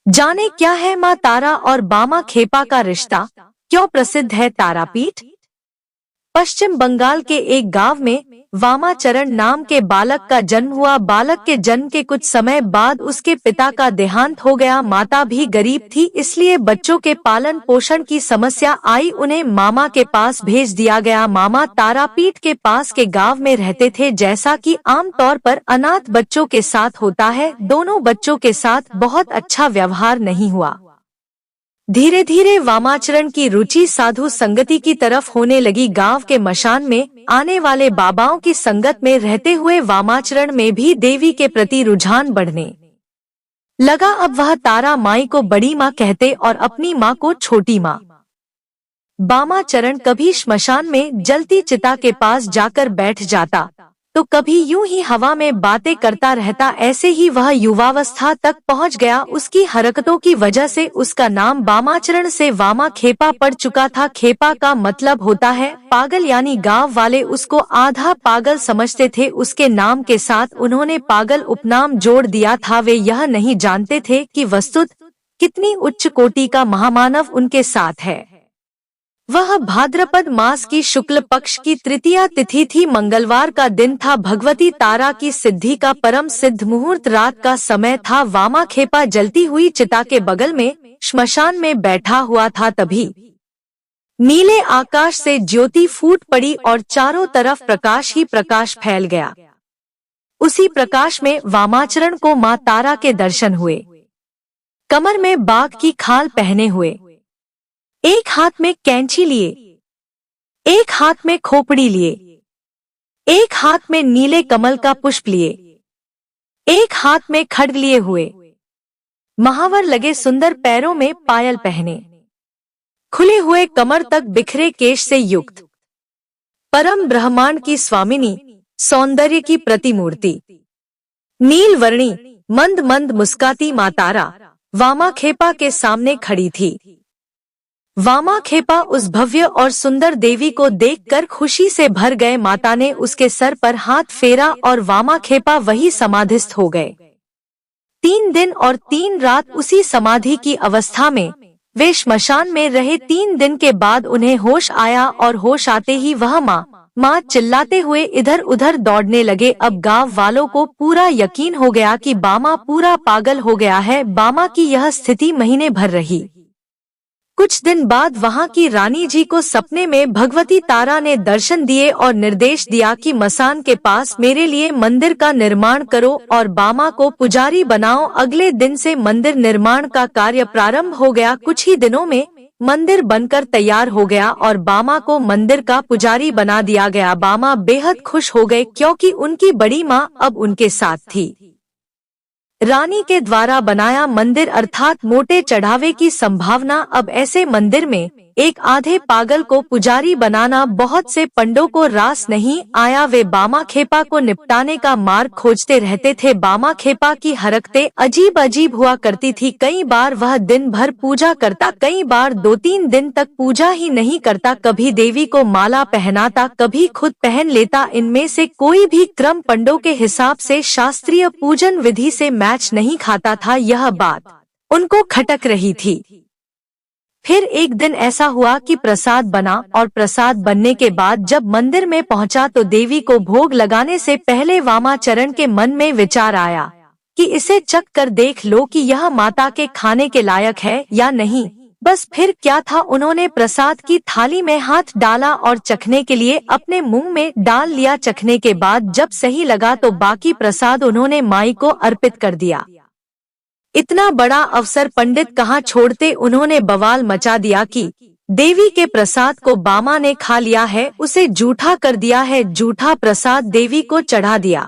जाने क्या है माँ तारा और बामा खेपा का रिश्ता, क्यों प्रसिद्ध है तारापीठ। पश्चिम बंगाल के एक गांव में वामाचरण नाम के बालक का जन्म हुआ। बालक के जन्म के कुछ समय बाद उसके पिता का देहांत हो गया। माता भी गरीब थी, इसलिए बच्चों के पालन पोषण की समस्या आई। उन्हें मामा के पास भेज दिया गया। मामा तारापीठ के पास के गांव में रहते थे। जैसा कि आमतौर पर अनाथ बच्चों के साथ होता है, दोनों बच्चों के साथ बहुत अच्छा व्यवहार नहीं हुआ। धीरे धीरे वामाचरण की रुचि साधु संगति की तरफ होने लगी। गांव के मशान में आने वाले बाबाओं की संगत में रहते हुए वामाचरण में भी देवी के प्रति रुझान बढ़ने लगा। अब वह तारा माई को बड़ी माँ कहते और अपनी माँ को छोटी माँ। वामाचरण कभी श्मशान में जलती चिता के पास जाकर बैठ जाता, तो कभी यूं ही हवा में बातें करता रहता। ऐसे ही वह युवावस्था तक पहुंच गया। उसकी हरकतों की वजह से उसका नाम वामाचरण से वामा खेपा पड़ चुका था। खेपा का मतलब होता है पागल, यानी गांव वाले उसको आधा पागल समझते थे। उसके नाम के साथ उन्होंने पागल उपनाम जोड़ दिया था। वे यह नहीं जानते थे कि वस्तुत कितनी उच्च कोटि का महामानव उनके साथ है। वह भाद्रपद मास की शुक्ल पक्ष की तृतीया तिथि थी। मंगलवार का दिन था। भगवती तारा की सिद्धि का परम सिद्ध मुहूर्त रात का समय था। वामा खेपा जलती हुई चिता के बगल में श्मशान में बैठा हुआ था। तभी नीले आकाश से ज्योति फूट पड़ी और चारों तरफ प्रकाश ही प्रकाश फैल गया। उसी प्रकाश में वामाचरण को माँ तारा के दर्शन हुए। कमर में बाघ की खाल पहने हुए, एक हाथ में कैंची लिए, एक हाथ में खोपड़ी लिए, एक हाथ में नीले कमल का पुष्प लिए, एक हाथ में खड्ग लिए हुए, महावर लगे सुंदर पैरों में पायल पहने, खुले हुए कमर तक बिखरे केश से युक्त, परम ब्रह्मांड की स्वामिनी, सौंदर्य की प्रतिमूर्ति, नील वर्णी मंद मंद मुस्काती माँ तारा वामा खेपा के सामने खड़ी थी। वामा खेपा उस भव्य और सुंदर देवी को देखकर खुशी से भर गए। माता ने उसके सर पर हाथ फेरा और वामा खेपा वही समाधिस्थ हो गए। 3 दिन और 3 रात उसी समाधि की अवस्था में वे श्मशान में रहे। 3 दिन के बाद उन्हें होश आया और होश आते ही वह माँ माँ चिल्लाते हुए इधर उधर दौड़ने लगे। अब गांव वालों को पूरा यकीन हो गया कि बामा पूरा पागल हो गया है। बामा की यह स्थिति महीने भर रही। कुछ दिन बाद वहां की रानी जी को सपने में भगवती तारा ने दर्शन दिए और निर्देश दिया कि मसान के पास मेरे लिए मंदिर का निर्माण करो और बामा को पुजारी बनाओ। अगले दिन से मंदिर निर्माण का कार्य प्रारंभ हो गया। कुछ ही दिनों में मंदिर बनकर तैयार हो गया और बामा को मंदिर का पुजारी बना दिया गया। बामा बेहद खुश हो गए क्योंकि उनकी बड़ी माँ अब उनके साथ थी। रानी के द्वारा बनाया मंदिर अर्थात मोटे चढ़ावे की संभावना। अब ऐसे मंदिर में एक आधे पागल को पुजारी बनाना बहुत से पंडों को रास नहीं आया। वे बामा खेपा को निपटाने का मार्ग खोजते रहते थे। बामा खेपा की हरकतें अजीब अजीब हुआ करती थी। कई बार वह दिन भर पूजा करता, कई बार 2-3 दिन तक पूजा ही नहीं करता। कभी देवी को माला पहनाता, कभी खुद पहन लेता। इनमें से कोई भी क्रम पंडों के हिसाब से शास्त्रीय पूजन विधि से मैच नहीं खाता था। यह बात उनको खटक रही थी। फिर एक दिन ऐसा हुआ कि प्रसाद बना और प्रसाद बनने के बाद जब मंदिर में पहुंचा तो देवी को भोग लगाने से पहले वामाचरण के मन में विचार आया कि इसे चख कर देख लो कि यह माता के खाने के लायक है या नहीं। बस फिर क्या था, उन्होंने प्रसाद की थाली में हाथ डाला और चखने के लिए अपने मुंह में डाल लिया। चखने के बाद जब सही लगा तो बाकी प्रसाद उन्होंने माई को अर्पित कर दिया। इतना बड़ा अवसर पंडित कहाँ छोड़ते। उन्होंने बवाल मचा दिया कि देवी के प्रसाद को बामा ने खा लिया है, उसे जूठा कर दिया है, जूठा प्रसाद देवी को चढ़ा दिया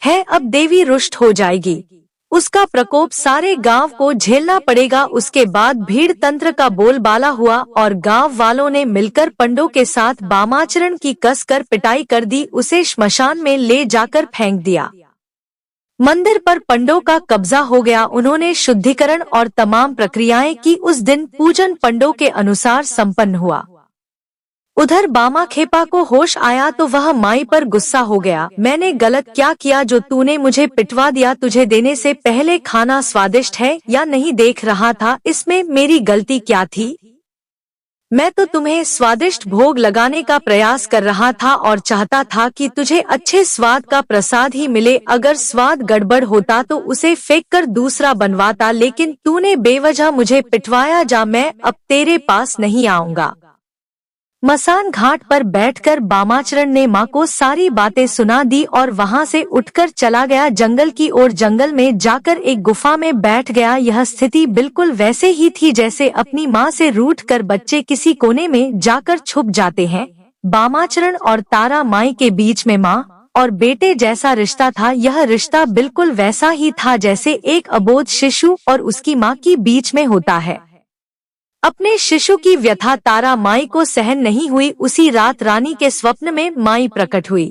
है। अब देवी रुष्ट हो जाएगी, उसका प्रकोप सारे गांव को झेलना पड़ेगा। उसके बाद भीड़ तंत्र का बोलबाला हुआ और गांव वालों ने मिलकर पंडों के साथ वामाचरण की कसकर पिटाई कर दी। उसे श्मशान में ले जाकर फेंक दिया। मंदिर पर पंडों का कब्जा हो गया। उन्होंने शुद्धिकरण और तमाम प्रक्रियाएं की। उस दिन पूजन पंडों के अनुसार संपन्न हुआ। उधर बामा खेपा को होश आया तो वह माई पर गुस्सा हो गया। मैंने गलत क्या किया जो तूने मुझे पिटवा दिया? तुझे देने से पहले खाना स्वादिष्ट है या नहीं देख रहा था? इसमें मेरी गलती क्या थी? मैं तो तुम्हें स्वादिष्ट भोग लगाने का प्रयास कर रहा था और चाहता था कि तुझे अच्छे स्वाद का प्रसाद ही मिले। अगर स्वाद गड़बड़ होता तो उसे फेंक कर दूसरा बनवाता, लेकिन तूने बेवजह मुझे पिटवाया। जा, मैं अब तेरे पास नहीं आऊंगा। मसान घाट पर बैठकर बामाचरण ने माँ को सारी बातें सुना दी और वहाँ से उठकर चला गया जंगल की ओर। जंगल में जाकर एक गुफा में बैठ गया। यह स्थिति बिल्कुल वैसे ही थी जैसे अपनी माँ से रूठकर बच्चे किसी कोने में जाकर छुप जाते हैं। बामाचरण और तारा माई के बीच में माँ और बेटे जैसा रिश्ता था। यह रिश्ता बिल्कुल वैसा ही था जैसे एक अबोध शिशु और उसकी माँ के बीच में होता है। अपने शिशु की व्यथा तारा माई को सहन नहीं हुई। उसी रात रानी के स्वप्न में माई प्रकट हुई।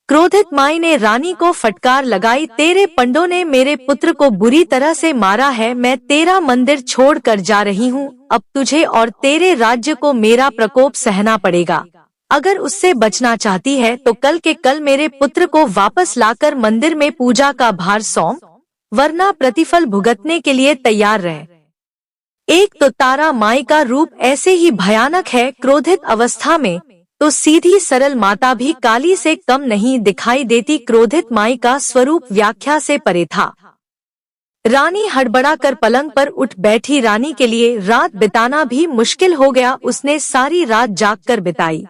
क्रोधित माई ने रानी को फटकार लगाई, तेरे पंडों ने मेरे पुत्र को बुरी तरह से मारा है। मैं तेरा मंदिर छोड़कर जा रही हूँ। अब तुझे और तेरे राज्य को मेरा प्रकोप सहना पड़ेगा। अगर उससे बचना चाहती है तो कल के कल मेरे पुत्र को वापस लाकर मंदिर में पूजा का भार सौंप, वरना प्रतिफल भुगतने के लिए तैयार रह। एक तो तारा माई का रूप ऐसे ही भयानक है, क्रोधित अवस्था में तो सीधी सरल माता भी काली से कम नहीं दिखाई देती। क्रोधित माई का स्वरूप व्याख्या से परे था। रानी हड़बड़ाकर पलंग पर उठ बैठी। रानी के लिए रात बिताना भी मुश्किल हो गया। उसने सारी रात जागकर बिताई।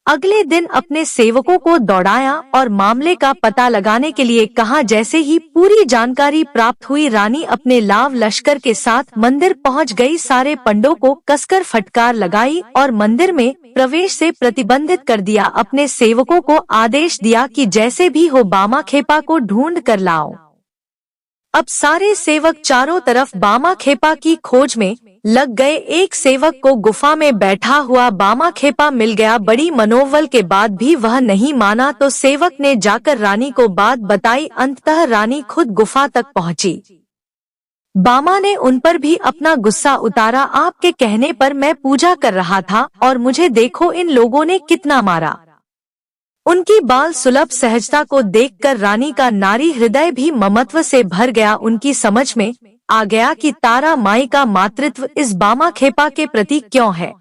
अगले दिन अपने सेवकों को दौड़ाया और मामले का पता लगाने के लिए कहा। जैसे ही पूरी जानकारी प्राप्त हुई, रानी अपने लाव लश्कर के साथ मंदिर पहुंच गई। सारे पंडों को कसकर फटकार लगाई और मंदिर में प्रवेश से प्रतिबंधित कर दिया। अपने सेवकों को आदेश दिया कि जैसे भी हो बामा खेपा को ढूंढ कर लाओ। अब सारे सेवक चारों तरफ बामा खेपा की खोज में लग गए। एक सेवक को गुफा में बैठा हुआ बामा खेपा मिल गया। बड़ी मनोबल के बाद भी वह नहीं माना तो सेवक ने जाकर रानी को बात बताई। अंततः रानी खुद गुफा तक पहुंची। बामा ने उन पर भी अपना गुस्सा उतारा। आपके कहने पर मैं पूजा कर रहा था और मुझे देखो इन लोगों ने कितना मारा। उनकी बाल सुलभ सहजता को देखकर रानी का नारी हृदय भी ममत्व से भर गया। उनकी समझ में आ गया कि तारा माई का मातृत्व इस बामा खेपा के प्रति क्यों है।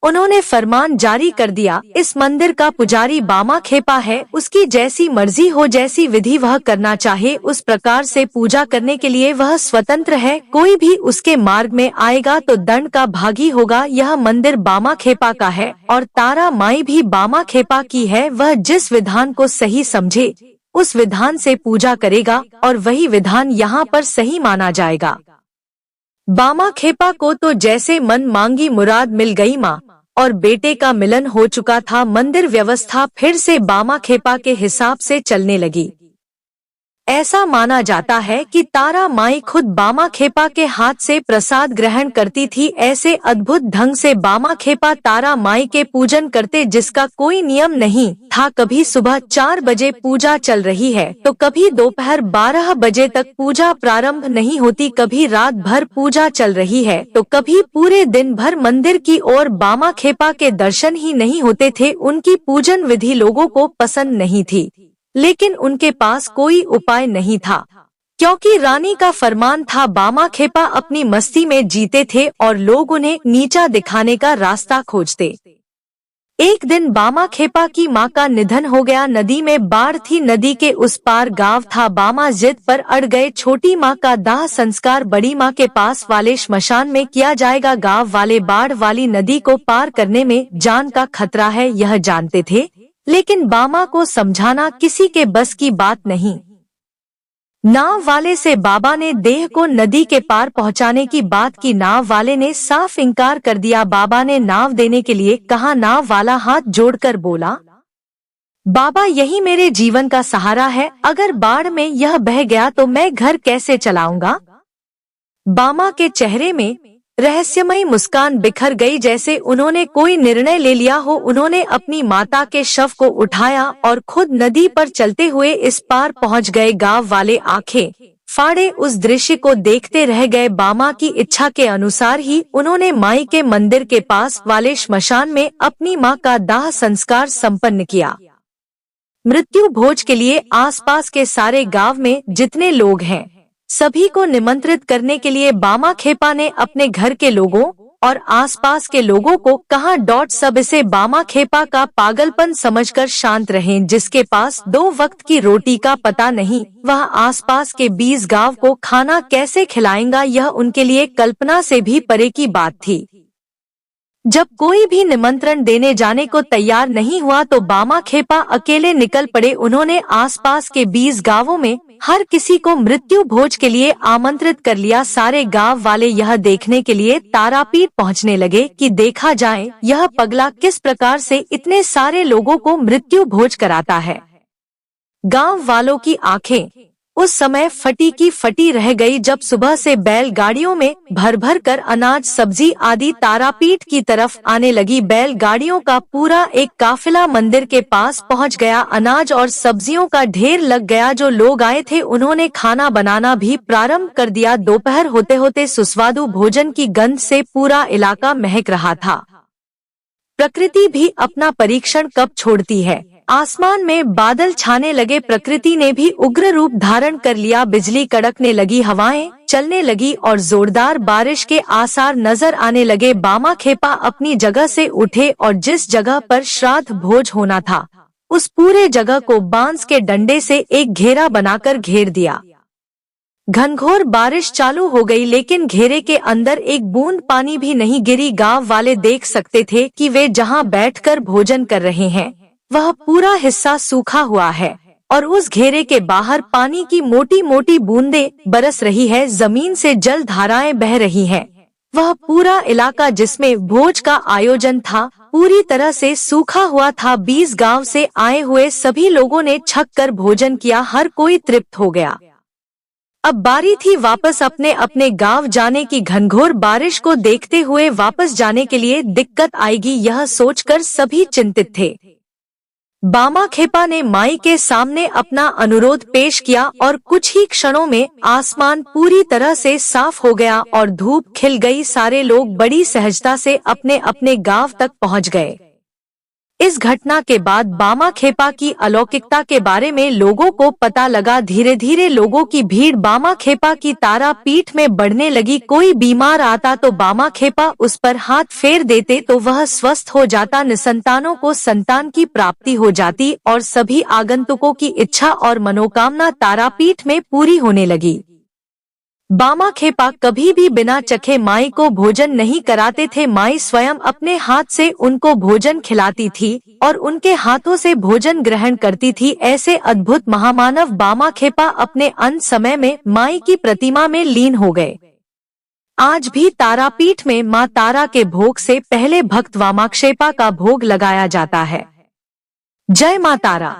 उन्होंने फरमान जारी कर दिया, इस मंदिर का पुजारी बामा खेपा है। उसकी जैसी मर्जी हो, जैसी विधि वह करना चाहे उस प्रकार से पूजा करने के लिए वह स्वतंत्र है। कोई भी उसके मार्ग में आएगा तो दंड का भागी होगा। यह मंदिर बामा खेपा का है और तारा माई भी बामा खेपा की है। वह जिस विधान को सही समझे उस विधान से पूजा करेगा और वही विधान यहाँ पर सही माना जाएगा। बामा खेपा को तो जैसे मन मांगी मुराद मिल गई। माँ और बेटे का मिलन हो चुका था। मंदिर व्यवस्था फिर से बामा खेपा के हिसाब से चलने लगी। ऐसा माना जाता है कि तारा माई खुद बामा खेपा के हाथ से प्रसाद ग्रहण करती थी। ऐसे अद्भुत ढंग से बामा खेपा तारा माई के पूजन करते जिसका कोई नियम नहीं था। कभी सुबह 4 बजे पूजा चल रही है तो कभी दोपहर 12 बजे तक पूजा प्रारंभ नहीं होती। कभी रात भर पूजा चल रही है तो कभी पूरे दिन भर मंदिर की ओर बामा खेपा के दर्शन ही नहीं होते थे। उनकी पूजन विधि लोगों को पसंद नहीं थी, लेकिन उनके पास कोई उपाय नहीं था, क्योंकि रानी का फरमान था। बामा खेपा अपनी मस्ती में जीते थे और लोग उन्हें नीचा दिखाने का रास्ता खोजते। एक दिन बामा खेपा की माँ का निधन हो गया। नदी में बाढ़ थी। नदी के उस पार गांव था। बामा जिद पर अड़ गए। छोटी माँ का दाह संस्कार बड़ी माँ के पास वाले श्मशान में किया जाएगा। गांव वाले बाढ़ वाली नदी को पार करने में जान का खतरा है यह जानते थे, लेकिन बामा को समझाना किसी के बस की बात नहीं। नाव वाले से बाबा ने देह को नदी के पार पहुंचाने की बात की। नाव वाले ने साफ इनकार कर दिया। बाबा ने नाव देने के लिए कहा। नाव वाला हाथ जोड़कर बोला, बाबा यही मेरे जीवन का सहारा है। अगर बाढ़ में यह बह गया तो मैं घर कैसे चलाऊंगा। बामा के चेहरे में रहस्यमयी मुस्कान बिखर गई, जैसे उन्होंने कोई निर्णय ले लिया हो। उन्होंने अपनी माता के शव को उठाया और खुद नदी पर चलते हुए इस पार पहुंच गए। गांव वाले आंखें फाड़े उस दृश्य को देखते रह गए। बामा की इच्छा के अनुसार ही उन्होंने माई के मंदिर के पास वाले श्मशान में अपनी मां का दाह संस्कार संपन्न किया। मृत्यु भोज के लिए आसपास के सारे गांव में जितने लोग हैं सभी को निमंत्रित करने के लिए बामा खेपा ने अपने घर के लोगों और आसपास के लोगों को कहा। सब इसे बामा खेपा का पागलपन समझकर शांत रहें। जिसके पास 2 वक्त की रोटी का पता नहीं, वह आसपास के 20 गांव को खाना कैसे खिलाएगा, यह उनके लिए कल्पना से भी परे की बात थी। जब कोई भी निमंत्रण देने जाने को तैयार नहीं हुआ तो बामा खेपा अकेले निकल पड़े। उन्होंने आसपास के 20 गांवों में हर किसी को मृत्यु भोज के लिए आमंत्रित कर लिया। सारे गांव वाले यह देखने के लिए तारापीठ पहुंचने लगे कि देखा जाए यह पगला किस प्रकार से इतने सारे लोगों को मृत्यु भोज कराता है। गांव वालों की आंखें उस समय फटी की फटी रह गई जब सुबह से बैलगाड़ियों में भर भर कर अनाज सब्जी आदि तारापीठ की तरफ आने लगी। बैलगाड़ियों का पूरा एक काफिला मंदिर के पास पहुंच गया। अनाज और सब्जियों का ढेर लग गया। जो लोग आए थे उन्होंने खाना बनाना भी प्रारंभ कर दिया। दोपहर होते होते सुस्वादु भोजन की गंध से पूरा इलाका महक रहा था। प्रकृति भी अपना परीक्षण कब छोड़ती है। आसमान में बादल छाने लगे। प्रकृति ने भी उग्र रूप धारण कर लिया। बिजली कड़कने लगी, हवाएं चलने लगी और जोरदार बारिश के आसार नजर आने लगे। बामा खेपा अपनी जगह से उठे और जिस जगह पर श्राद्ध भोज होना था उस पूरे जगह को बांस के डंडे से एक घेरा बनाकर घेर दिया। घनघोर बारिश चालू हो गई लेकिन घेरे के अंदर एक बूंद पानी भी नहीं गिरी। गांव वाले देख सकते थे कि वे जहां बैठकर भोजन कर रहे हैं वह पूरा हिस्सा सूखा हुआ है और उस घेरे के बाहर पानी की मोटी मोटी बूंदें बरस रही है। जमीन से जल धाराएं बह रही हैं। वह पूरा इलाका जिसमें भोज का आयोजन था पूरी तरह से सूखा हुआ था। 20 गांव से आए हुए सभी लोगों ने छक कर भोजन किया। हर कोई तृप्त हो गया। अब बारी थी वापस अपने अपने गांव जाने की। घनघोर बारिश को देखते हुए वापस जाने के लिए दिक्कत आएगी यह सोचकर सभी चिंतित थे। बामा खेपा ने माई के सामने अपना अनुरोध पेश किया और कुछ ही क्षणों में आसमान पूरी तरह से साफ हो गया और धूप खिल गई। सारे लोग बड़ी सहजता से अपने अपने गांव तक पहुंच गए। इस घटना के बाद बामा खेपा की अलौकिकता के बारे में लोगों को पता लगा। धीरे धीरे लोगों की भीड़ बामा खेपा की तारापीठ में बढ़ने लगी। कोई बीमार आता तो बामा खेपा उस पर हाथ फेर देते तो वह स्वस्थ हो जाता। निसंतानों को संतान की प्राप्ति हो जाती और सभी आगंतुकों की इच्छा और मनोकामना तारापीठ में पूरी होने लगी। बामा खेपा कभी भी बिना चखे माई को भोजन नहीं कराते थे। माई स्वयं अपने हाथ से उनको भोजन खिलाती थी और उनके हाथों से भोजन ग्रहण करती थी। ऐसे अद्भुत महामानव बामा खेपा अपने अंत समय में माई की प्रतिमा में लीन हो गए। आज भी तारापीठ में मां तारा के भोग से पहले भक्त वामाक्षेपा का भोग लगाया जाता है। जय मां तारा।